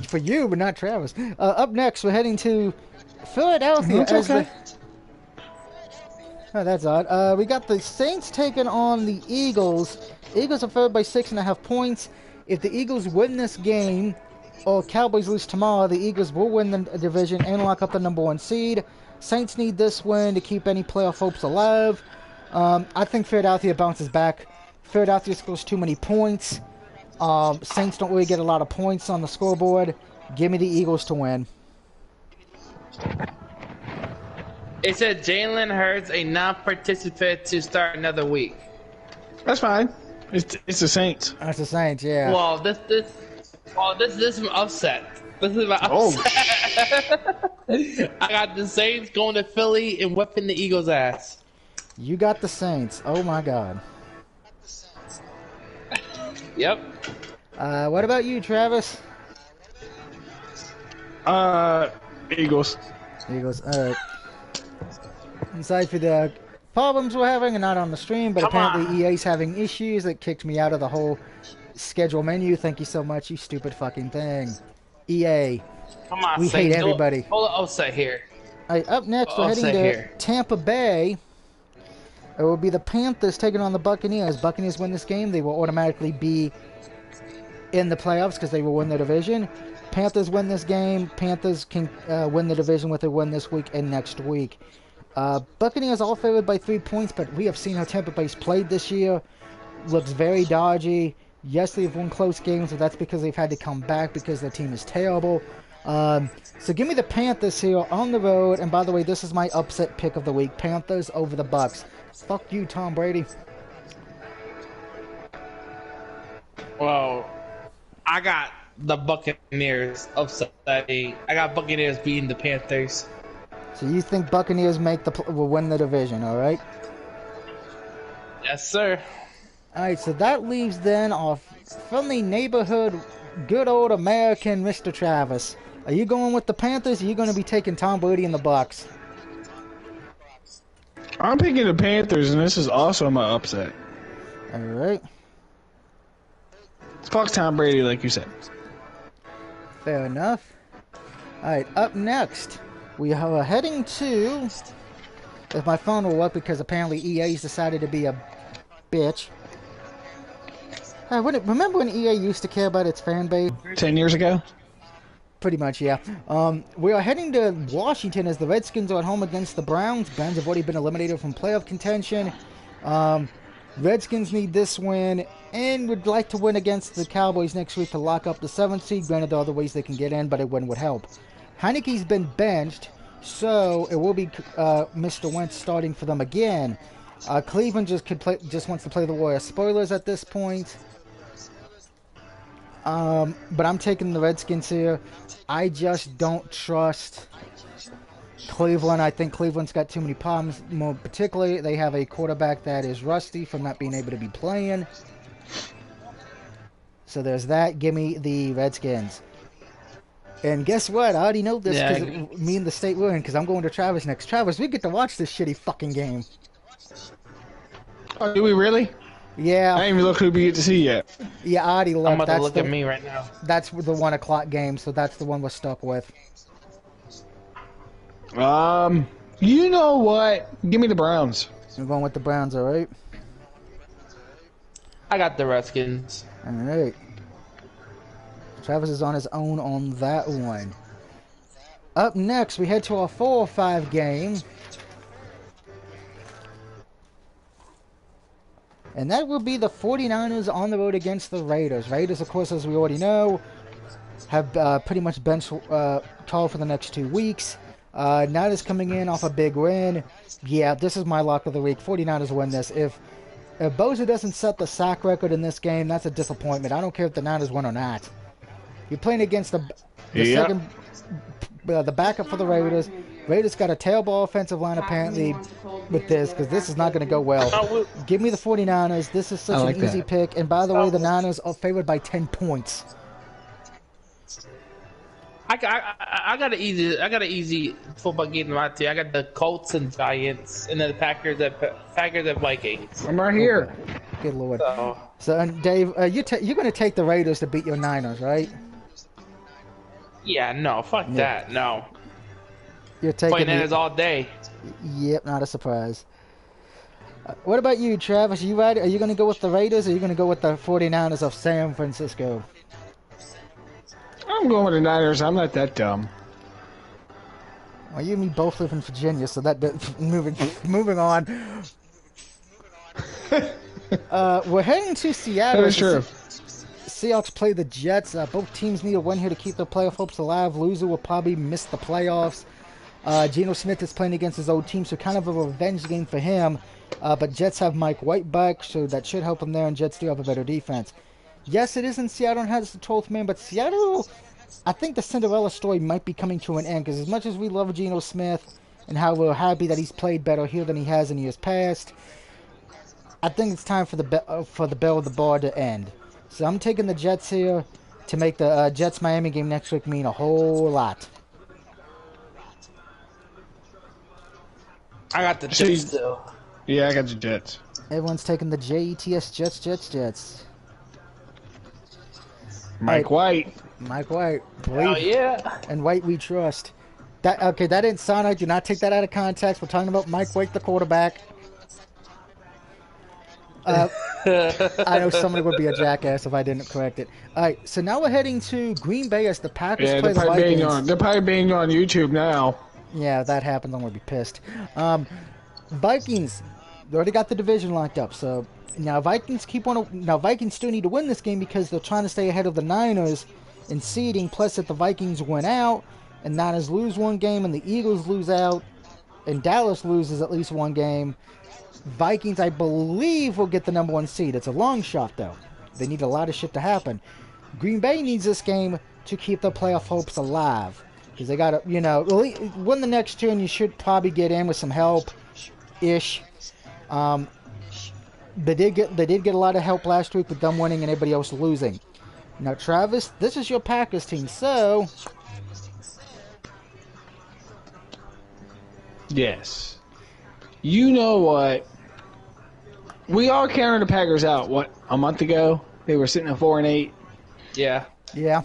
For you, but not Travis. Up next, we're heading to Philadelphia. That's okay. Oh, that's odd. We got the Saints taking on the Eagles. Eagles are favored by 6.5 points. If the Eagles win this game, or Cowboys lose tomorrow, the Eagles will win the division and lock up the #1 seed. Saints need this win to keep any playoff hopes alive. I think Philadelphia bounces back. Philadelphia scores too many points. Saints don't really get a lot of points on the scoreboard. Give me the Eagles to win. It said Jalen Hurts a non-participant to start another week. That's fine. It's the Saints. That's the Saints, yeah. Well, this is an upset. This is my Oh, upset. I got the Saints going to Philly and whipping the Eagles' ass. You got the Saints. Oh my God. Yep. What about you, Travis? Eagles. Eagles. Alright. Aside for the problems we're having, and not on the stream, but apparently EA's having issues that kicked me out of the whole schedule menu. Thank you so much, you stupid fucking thing. EA. Come on, We hate everybody. Hold on, upset here. Alright, up next, we're heading to Tampa Bay. It will be the Panthers taking on the Buccaneers. Buccaneers win this game, they will automatically be in the playoffs because they will win the division. Panthers win this game. Panthers can win the division with a win this week and next week. Buccaneers all favored by 3 points, but we have seen how Tampa Bay's played this year. Looks very dodgy. Yes, they've won close games, but that's because they've had to come back because their team is terrible. So give me the Panthers here on the road. And by the way, this is my upset pick of the week. Panthers over the Bucks. Fuck you, Tom Brady. Well, I got the Buccaneers upset. I got Buccaneers beating the Panthers. So you think Buccaneers will win the division, all right? Yes, sir. All right, so that leaves then our friendly neighborhood, good old American Mr. Travis. Are you going with the Panthers, or are you going to be taking Tom Brady and the Bucks? I'm picking the Panthers, and this is also my upset. All right. Fuck Tom Brady, like you said. Fair enough. All right, up next, we are heading to... If my phone will work, because apparently EA's decided to be a bitch. Remember when EA used to care about its fan base? 10 years ago? Pretty much, yeah. We are heading to Washington as the Redskins are at home against the Browns. Browns have already been eliminated from playoff contention. Redskins need this win and would like to win against the Cowboys next week to lock up the 7th seed. Granted, there are other ways they can get in, but a win would help. Heineke's been benched, so it will be Mr. Wentz starting for them again. Cleveland just wants to play the Warriors. Spoilers at this point. But I'm taking the Redskins here. I just don't trust Cleveland. I think Cleveland's got too many problems. More particularly, they have a quarterback that is rusty from not being able to be playing. So there's that. Give me the Redskins. And guess what? I already know this because me and the state were in, because I'm going to Travis next. Travis, we get to watch this shitty fucking game. Oh, do we really? Yeah. I ain't even look who we get to see yet. Yeah, I already left. I'm about to look at me right now. That's the 1 o'clock game, so that's the one we're stuck with. You know what? Give me the Browns. We're going with the Browns, alright? I got the Redskins. Alright. Travis is on his own on that one. Up next, we head to our 4 or 5 game. And that will be the 49ers on the road against the Raiders. Raiders, of course, as we already know, have pretty much benched Carl for the next 2 weeks. Niners coming in off a big win. Yeah, this is my lock of the week. 49ers win this. If Bosa doesn't set the sack record in this game, that's a disappointment. I don't care if the Niners win or not. You're playing against the backup for the Raiders. Raiders got a terrible offensive line apparently with this, because this is not going to go well. Give me the 49ers. This is such an easy pick. And by the way, the Niners are favored by 10 points. I got an easy football game in my team. I got the Colts and Giants, and then the Packers and Vikings. I'm right here. Good lord. So and Dave, you're going to take the Raiders to beat your Niners, right? Yeah, no, fuck that, no. You're taking 49ers all day. Yep, not a surprise. What about you, Travis? Are you right? Are you going to go with the Raiders, or are you going to go with the 49ers of San Francisco? I'm going with the Niners. I'm not that dumb. Well, you and me both live in Virginia, so that moving on. We're heading to Seattle. That is true. Seahawks play the Jets. Both teams need a win here to keep their playoff hopes alive. Loser will probably miss the playoffs. Geno Smith is playing against his old team, so kind of a revenge game for him. But Jets have Mike White back, so that should help him there, and Jets do have a better defense. Yes, it is in Seattle and has the 12th man, but Seattle, I think the Cinderella story might be coming to an end, because as much as we love Geno Smith and how we're happy that he's played better here than he has in years past, I think it's time for the bell of the bar to end. So I'm taking the Jets here to make the Jets-Miami game next week mean a whole lot. I got the Jets too. Yeah, I got the Jets. Everyone's taking the Jets, Jets. Mike White. Mike White. Oh yeah. And White we trust. That didn't sound right. Do not take that out of context. We're talking about Mike White, the quarterback. I know somebody would be a jackass if I didn't correct it. All right, so now we're heading to Green Bay as the Packers play the Vikings. They're probably being on YouTube now. Yeah, if that happens, I'm going to be pissed. Vikings, they already got the division locked up, so now Vikings still need to win this game because they're trying to stay ahead of the Niners in seeding, plus if the Vikings win out and Niners lose one game and the Eagles lose out and Dallas loses at least one game, Vikings, I believe, will get the number 1 seed. It's a long shot, though. They need a lot of shit to happen. Green Bay needs this game to keep their playoff hopes alive. Because they got to, win the next two, and you should probably get in with some help-ish. They did get a lot of help last week with them winning and everybody else losing. Now, Travis, this is your Packers team, so... Yes. You know what? We all counted the Packers out, a month ago? They were sitting at 4-8. Yeah. Yeah.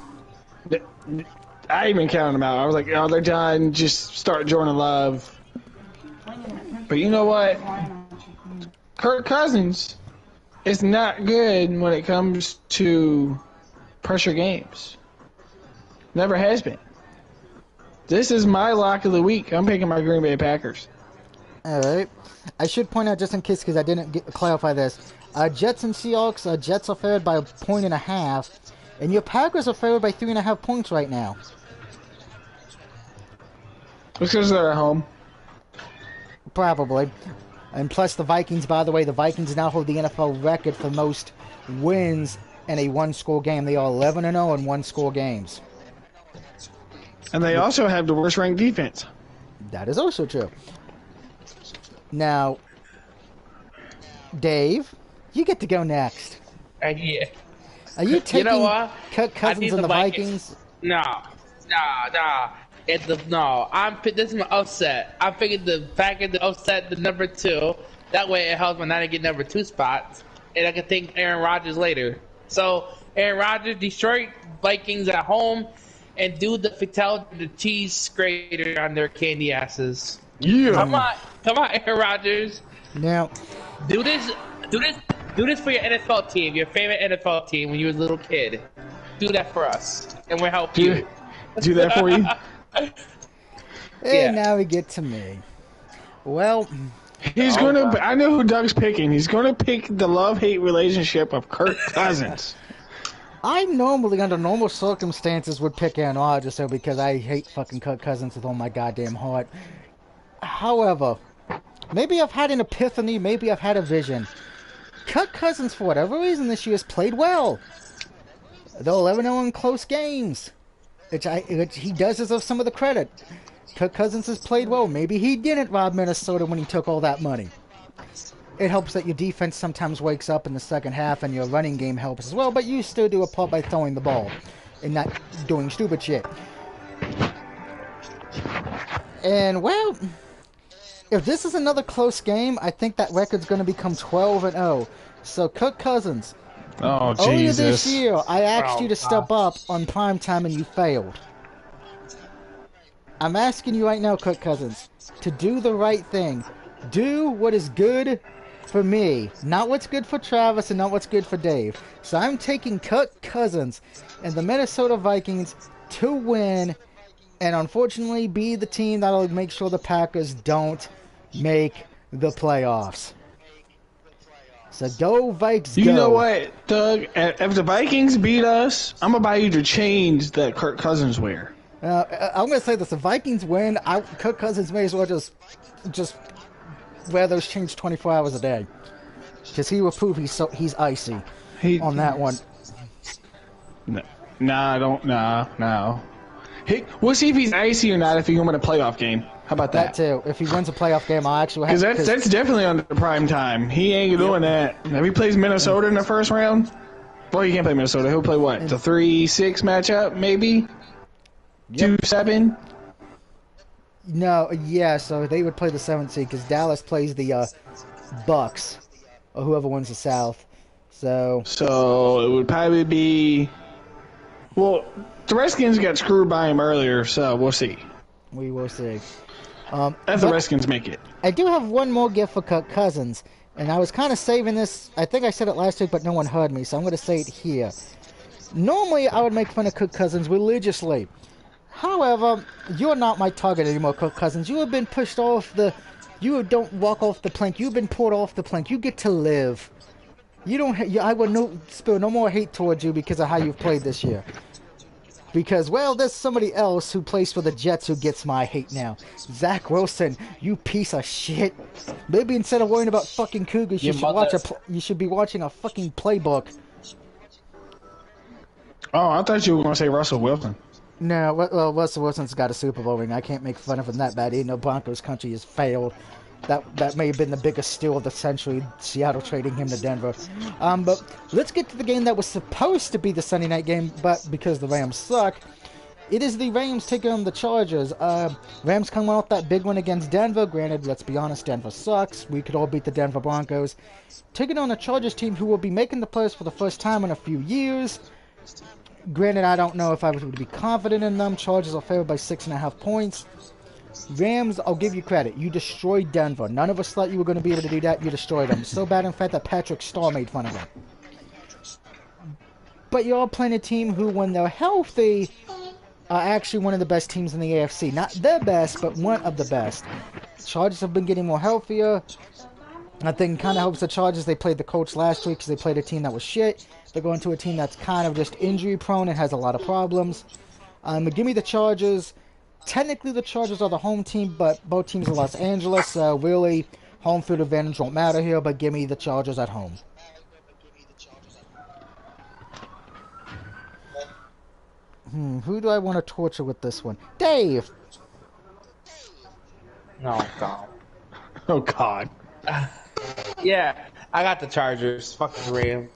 I even counted them out. I was like, oh, they're done. Just start Jordan Love. But you know what? Kirk Cousins is not good when it comes to pressure games. Never has been. This is my lock of the week. I'm picking my Green Bay Packers. All right. I should point out, just in case, because I didn't clarify this, Jets and Seahawks, Jets are favored by 1.5, and your Packers are favored by 3.5 points right now. Because they're at home. Probably. And plus the Vikings, by the way, the Vikings now hold the NFL record for most wins in a one-score game. They are 11-0 in one-score games. And they also have the worst-ranked defense. That is also true. Now, Dave, you get to go next. Yeah. Are you taking Kirk I Cousins need and the Vikings? No. This is my upset. I'm picking the Packers to upset the number 2. That way it helps me not to get number 2 spots, and I can think Aaron Rodgers later. So Aaron Rodgers, Detroit Vikings at home, and do the fatality, the cheese grater on their candy asses. Yeah. Come on, Aaron Rodgers. Now, do this for your NFL team, your favorite NFL team when you were a little kid. Do that for us, and we'll help you. Do that for you? And now we get to me. Well, He's I know who Doug's picking. He's gonna pick the love-hate relationship of Kirk Cousins. I normally, under normal circumstances, would pick Aaron Rodgers, though, because I hate fucking Kirk Cousins with all my goddamn heart. However, maybe I've had an epiphany, maybe I've had a vision. Kirk Cousins, for whatever reason, this year has played well. They're 11-0 in close games, which he does deserve some of the credit. Kirk Cousins has played well. Maybe he didn't rob Minnesota when he took all that money. It helps that your defense sometimes wakes up in the second half and your running game helps as well, but you still do a part by throwing the ball and not doing stupid shit. And, well, if this is another close game, I think that record's going to become 12-0. So, Kirk Cousins, Oh, Jesus. earlier this year, I asked you to step up on primetime and you failed. I'm asking you right now, Kirk Cousins, to do the right thing. Do what is good for me, not what's good for Travis and not what's good for Dave. So I'm taking Kirk Cousins and the Minnesota Vikings to win and unfortunately be the team that'll make sure the Packers don't make the playoffs. So go Vikes, go. You know what, Doug? If the Vikings beat us, I'm going to buy you the chains that Kirk Cousins wear. I'm going to say this: the Vikings win. Kirk Cousins may as well just wear those chains 24 hours a day, because he will prove he's icy on that one. No, nah, don't, no. We'll see if he's icy or not if he can win a playoff game. How about that? That too. If he wins a playoff game, I'll actually have. Because that's definitely under prime time. He ain't doing that. If he plays Minnesota in the first round, well, he can't play Minnesota. He'll play what? The 3-6 matchup, maybe. 2-7. No, yeah. So they would play the 7th seed because Dallas plays the Bucks or whoever wins the South. So it would probably be. Well, the Redskins got screwed by him earlier, so we'll see. We will see. If the Redskins make it. I do have one more gift for Kirk Cousins, and I was kind of saving this. I think I said it last week, but no one heard me, so I'm going to say it here. Normally, I would make fun of Kirk Cousins religiously. However, you're not my target anymore, Kirk Cousins. You have been pushed off the... You don't walk off the plank. You've been pulled off the plank. You get to live. You don't... I would spill no more hate towards you because of how you've played this year. Because, well, there's somebody else who plays for the Jets who gets my hate now. Zach Wilson, you piece of shit. Maybe instead of worrying about fucking Cougars, you should be watching a fucking playbook. Oh, I thought you were going to say Russell Wilson. No, well, Russell Wilson's got a Super Bowl ring. I can't make fun of him that bad. Even though Broncos country has failed. That may have been the biggest steal of the century, Seattle trading him to Denver. But let's get to the game that was supposed to be the Sunday night game, but because the Rams suck, it is the Rams taking on the Chargers. Rams coming off that big one against Denver. Granted, let's be honest, Denver sucks. We could all beat the Denver Broncos. Taking on a Chargers team who will be making the playoffs for the first time in a few years. Granted, I don't know if I would be confident in them. Chargers are favored by 6.5 points. Rams, I'll give you credit. You destroyed Denver. None of us thought you were going to be able to do that. You destroyed them. So bad, in fact, that Patrick Starr made fun of them. But you're all playing a team who, when they're healthy, are actually one of the best teams in the AFC. Not the best, but one of the best. Chargers have been getting more healthier. I think kind of helps the Chargers. They played the Colts last week because they played a team that was shit. They're going to a team that's kind of just injury-prone and has a lot of problems. But give me the Chargers. Technically, the Chargers are the home team, but both teams are Los Angeles, so really, home field advantage won't matter here, but give me the Chargers at home. Who do I want to torture with this one? Dave! Oh, God. Oh, God. Yeah, I got the Chargers. Fuck the Rams.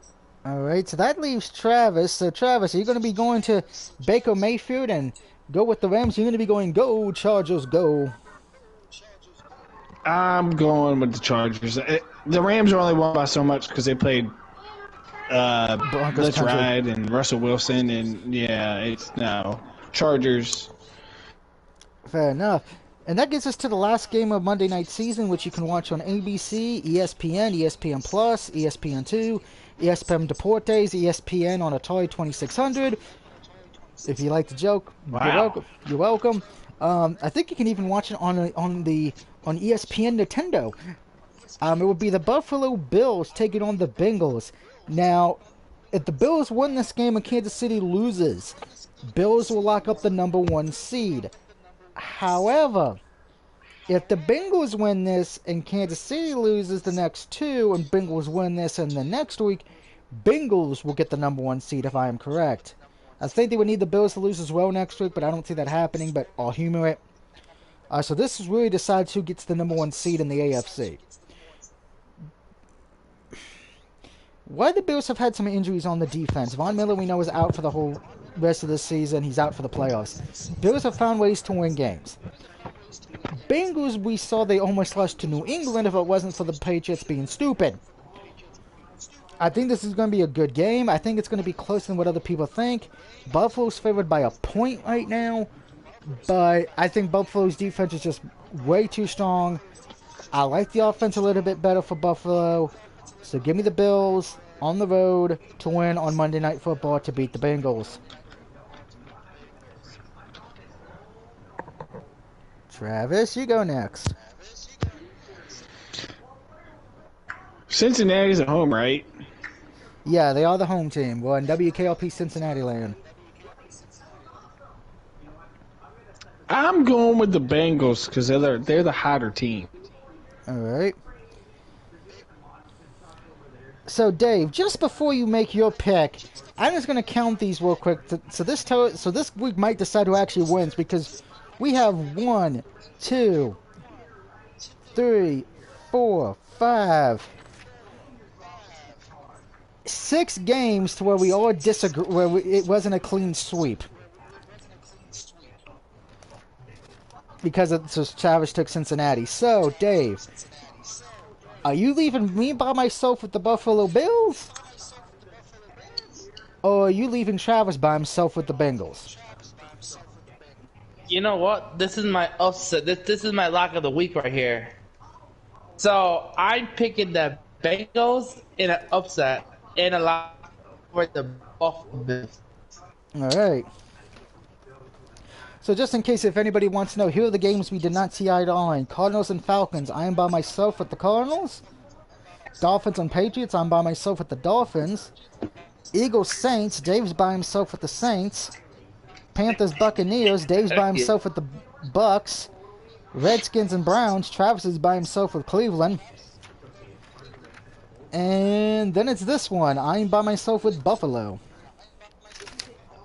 Alright, so that leaves Travis. So, Travis, are you going to be going to Baker Mayfield and go with the Rams? You're going to be going, go, Chargers, go. I'm going with the Chargers. The Rams are only won by so much because they played Let's Ride and Russell Wilson, and yeah, it's no. Chargers. Fair enough. And that gets us to the last game of Monday Night Season, which you can watch on ABC, ESPN, ESPN Plus, ESPN2, ESPN Deportes, ESPN on Atari 2600. If you like the joke, wow. You're welcome. I think you can even watch it on ESPN Nintendo. It would be the Buffalo Bills taking on the Bengals. Now, if the Bills win this game and Kansas City loses, Bills will lock up the #1 seed. However, if the Bengals win this and Kansas City loses the next two, and Bengals win this and the next week, Bengals will get the #1 seed if I am correct. I think they would need the Bills to lose as well next week, but I don't see that happening, but I'll humor it. So this really decides who gets the #1 seed in the AFC. Why the Bills have had some injuries on the defense. Von Miller, we know, is out for the whole rest of the season. He's out for the playoffs. Bills have found ways to win games. Bengals, we saw they almost lost to New England if it wasn't for the Patriots being stupid. I think this is going to be a good game. I think it's going to be closer than what other people think. Buffalo's favored by a point right now, but I think Buffalo's defense is just way too strong. I like the offense a little bit better for Buffalo. So give me the Bills on the road to win on Monday Night Football to beat the Bengals. Travis, you go next. Cincinnati's at home, right? Yeah, they are the home team. We're in WKLP Cincinnati land. I'm going with the Bengals because they're the hotter team. All right. So, Dave, just before you make your pick, I'm just going to count these real quick. So this week might decide who actually wins because we have 1, 2, 3, 4, 5, 6 games to where we all disagree, where it wasn't a clean sweep. Because so Travis took Cincinnati. So, Dave, are you leaving me by myself with the Buffalo Bills? Or are you leaving Travis by himself with the Bengals? You know what? This is my upset. This is my lock of the week right here. So I'm picking the Bengals in an upset and a lock for the Buffalo Bills. All right. So just in case if anybody wants to know, here are the games we did not see eye to eye. Cardinals and Falcons, I am by myself with the Cardinals. Dolphins and Patriots, I'm by myself with the Dolphins. Eagles Saints, Dave's by himself with the Saints. Panthers Buccaneers, Dave's by himself with the Bucks. Redskins and Browns, Travis is by himself with Cleveland. And then it's this one, I'm by myself with Buffalo.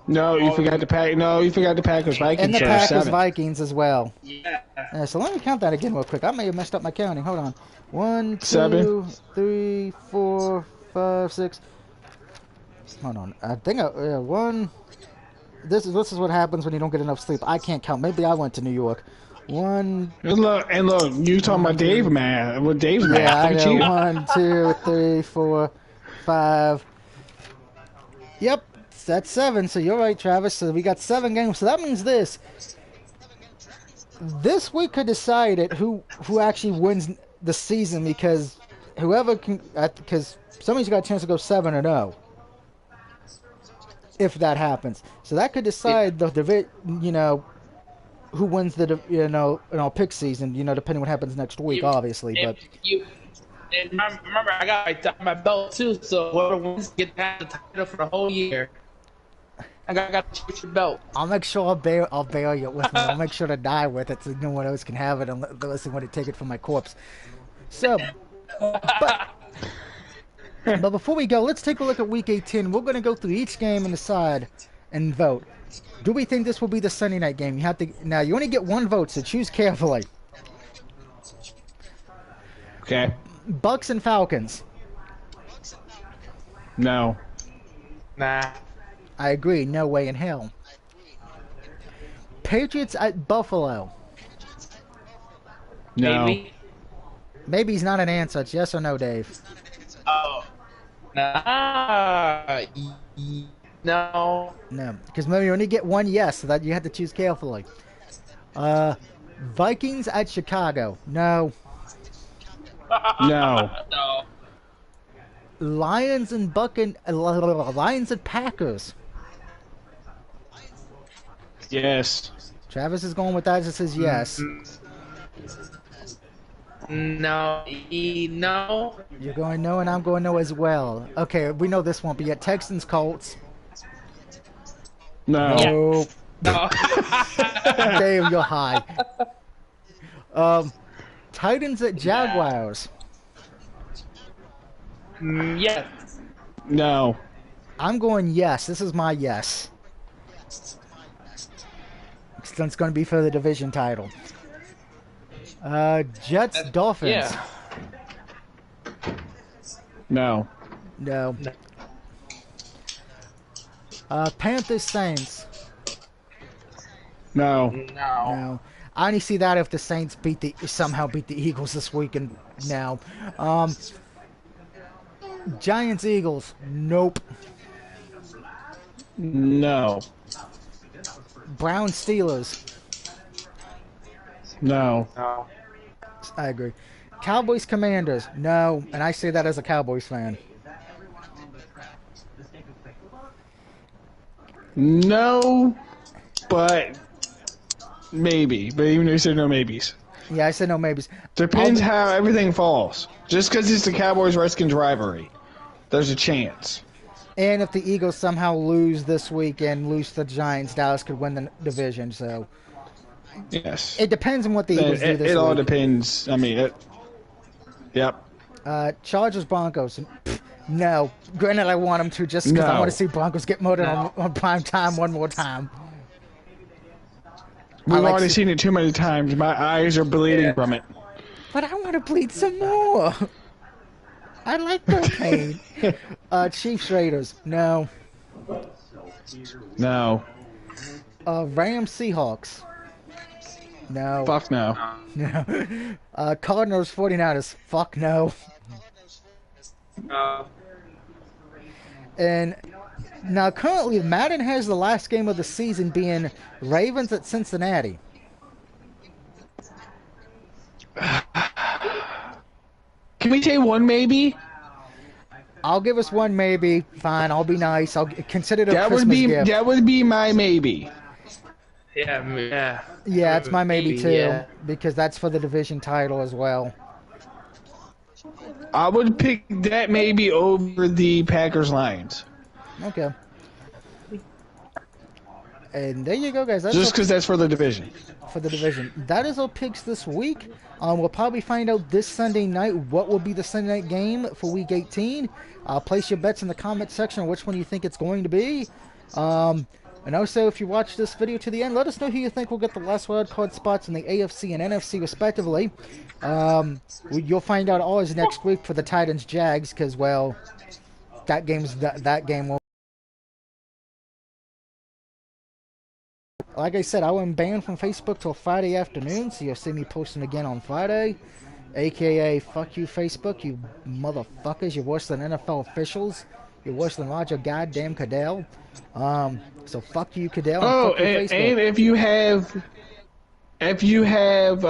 No, you forgot the pack. No, you forgot the Packers Vikings. And the Packers 7. Vikings as well. Yeah. So let me count that again real quick. I may have messed up my counting. Hold on. 1, 2, 7. 3, 4, 5, 6. Hold on. I think one. This is what happens when you don't get enough sleep. I can't count. Maybe I went to New York. 1. And look, you talking about Dave math? What Dave's math? Yeah, I Look at know. you. 1, 2, 3, 4, 5. Yep, that's 7. So you're right, Travis. So we got 7 games. So that means this week could decide it who actually wins the season because whoever can, because somebody's got a chance to go 7-0 if that happens. So that could decide who wins the pick season. Depending what happens next week, obviously. But And remember, I got my belt too, so whoever wins get the title for the whole year. I got the championship belt. I'll make sure I'll bury it with me. I'll make sure to die with it so no one else can have it unless they want to take it from my corpse. So, but before we go, let's take a look at Week 18. We're going to go through each game and decide and vote. Do we think this will be the Sunday night game? You have to now. You only get 1 vote, so choose carefully. Okay. Bucks and Falcons. No. Nah. I agree. No way in hell. Patriots at Buffalo. No. Maybe. Maybe's not an answer. It's yes or no, Dave. Oh. Nah. No. No, because maybe you only get 1 yes, so that you have to choose carefully. Vikings at Chicago. No. No. No. Lions and Lions at Packers. Yes. Travis is going with that. It says yes. No. No. You're going no, and I'm going no as well. Okay, we know this won't be yet. Texans Colts. No. No. No. Damn, you're high. Titans at Jaguars. Yes. No. I'm going yes. This is my yes. It's going to be for the division title. Jets Dolphins. Yeah. No. No. Panthers Saints. No. No. No. I only see that if the Saints somehow beat the Eagles this weekend. Now, Giants Eagles. Nope. No. Browns Steelers. No. No. I agree. Cowboys Commanders. No, and I say that as a Cowboys fan. No. But maybe. But even though you said no maybes. Yeah, I said no maybes. Depends how everything falls. Just because it's the Cowboys-Redskins rivalry, there's a chance. And if the Eagles somehow lose this week and lose to the Giants, Dallas could win the division. So Yes. It depends on what the Eagles do this It all week. depends. I mean, yep. Chargers, Broncos. Pfft, no. Granted, I want them to just because I No. want to see Broncos get murdered on prime time one more time. We've already seen it too many times. My eyes are bleeding from it. But I want to bleed some more. I like that pain. Chiefs, Raiders. No. No. Rams, Seahawks. No. Fuck no. No. Cardinals, 49ers. Fuck no. And now currently Madden has the last game of the season being Ravens at Cincinnati. Can we say one maybe? I'll give us one maybe. Fine, I'll be nice. I'll consider it a Christmas gift. That would be my maybe. Yeah. Yeah, it's my maybe too, yeah. because that's for the division title as well. I would pick that maybe over the Packers-Lions. Okay. And there you go, guys. That's Just because that's for the division. For the division. That is our picks this week. We'll probably find out this Sunday night what will be the Sunday night game for Week 18. Place your bets in the comment section on which one you think it's going to be. And also, if you watch this video to the end, let us know who you think will get the last wild card spots in the AFC and NFC, respectively. You'll find out ours next week for the Titans-Jags, because, well, that game will. Like I said, I went banned from Facebook till Friday afternoon, so you'll see me posting again on Friday. AKA, fuck you, Facebook, you motherfuckers. You're worse than NFL officials. You're worse than Roger goddamn Goodell. So fuck you, Goodell. Oh, fuck you, Facebook. and if you have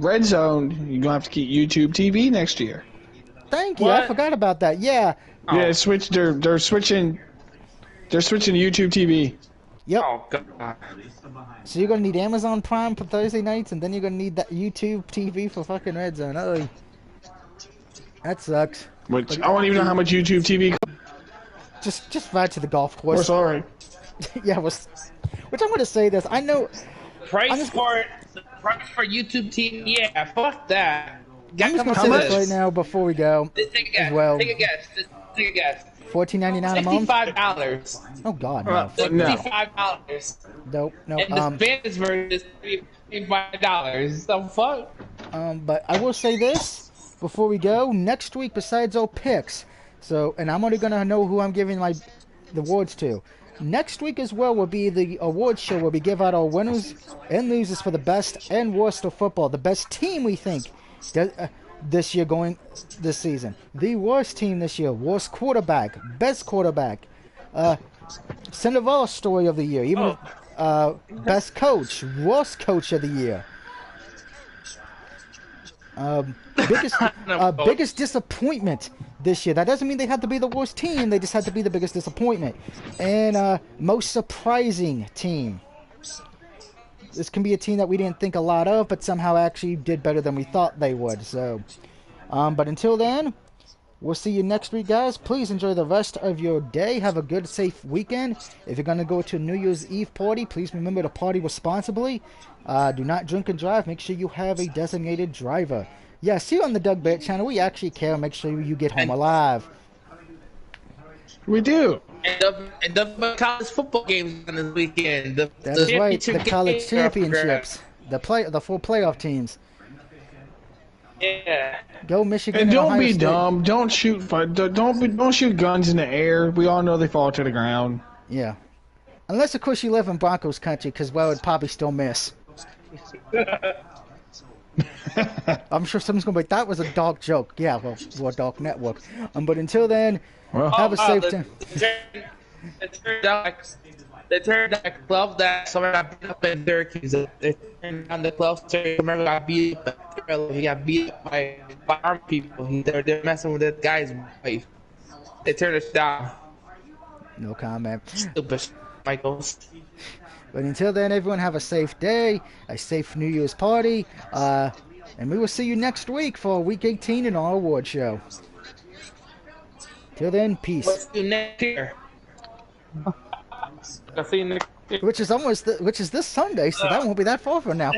Red Zone, you're gonna have to keep YouTube TV next year. Thank you. I forgot about that. Yeah. Yeah, they're switching to YouTube TV. Yep. Oh God. So you're gonna need Amazon Prime for Thursday nights, and then you're gonna need that YouTube TV for fucking Red Zone. Oh, that sucks. Which I don't even know how much YouTube TV. Just ride to the golf course. We're sorry. Yeah, which I'm gonna say this. I know. Price for YouTube TV. Yeah, fuck that. I'm just gonna say this right now before we go. Take a guess. As well. Take a guess. Take a guess. $14.99 a month. $65. Oh God, no. $65. Nope. No. And the Spanish version is $35. The fuck? But I will say this before we go. Next week, besides our picks, and I'm only gonna know who I'm giving the awards to. Next week as well will be the awards show where we give out our winners and losers for the best and worst of football. The best team we think this season. The worst team this year. Worst quarterback. Best quarterback. Cinderella story of the year. Best coach. Worst coach of the year. Biggest disappointment this year. That doesn't mean they have to be the worst team. They just have to be the biggest disappointment. And most surprising team. This can be a team that we didn't think a lot of, but somehow actually did better than we thought they would. So, but until then, we'll see you next week, guys. Please enjoy the rest of your day. Have a good, safe weekend. If you're going to go to a New Year's Eve party, please remember to party responsibly. Do not drink and drive. Make sure you have a designated driver. Yeah, see you on the Doug Bennett channel. We actually care. Make sure you get home alive. We do. And the college football games on this weekend. That's right. The college championships. The full playoff teams. Yeah. Go Michigan. And don't Ohio be State. dumb. Don't shoot guns in the air. We all know they fall to the ground. Yeah. Unless of course you live in Broncos country, because well, it'd probably still miss. I'm sure someone's gonna be like, that was a dark joke. Yeah, well, we're a dark network. But until then, have a safe time. They turned that club that someone got beat up in Syracuse. They turned down the club. Someone got beat up. He got beat up by armed people. They're messing with that guy's wife. They turned it down. No comment. Stupid Michaels. But until then, everyone have a safe day, a safe New Year's party, and we will see you next week for Week 18 in our award show. Till then, peace. We'll see you next year. I'll see you next which is this Sunday, so that won't be that far from now.